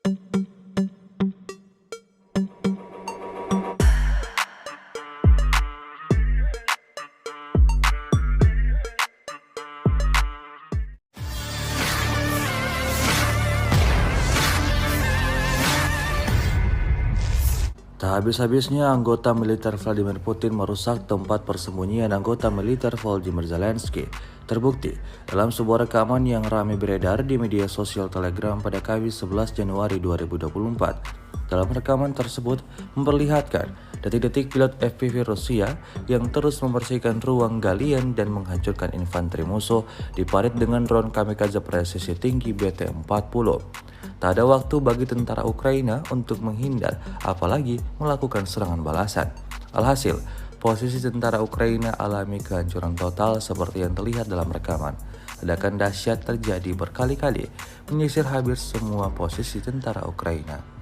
Tak habis-habisnya anggota militer Vladimir Putin merusak tempat persembunyian anggota militer Volodymyr Zelensky. Terbukti dalam sebuah rekaman yang ramai beredar di media sosial Telegram pada Kamis 11 Januari 2024. Dalam rekaman tersebut memperlihatkan detik-detik pilot FPV Rusia yang terus membersihkan ruang galian dan menghancurkan infanteri musuh di parit dengan drone kamikaze presisi tinggi BT-40. Tak ada waktu bagi tentara Ukraina untuk menghindar, apalagi melakukan serangan balasan. Alhasil, posisi tentara Ukraina alami kehancuran total seperti yang terlihat dalam rekaman. Ledakan dahsyat terjadi berkali-kali, menyisir habis semua posisi tentara Ukraina.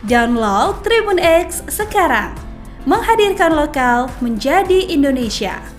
Download Tribun X sekarang, menghadirkan lokal menjadi Indonesia.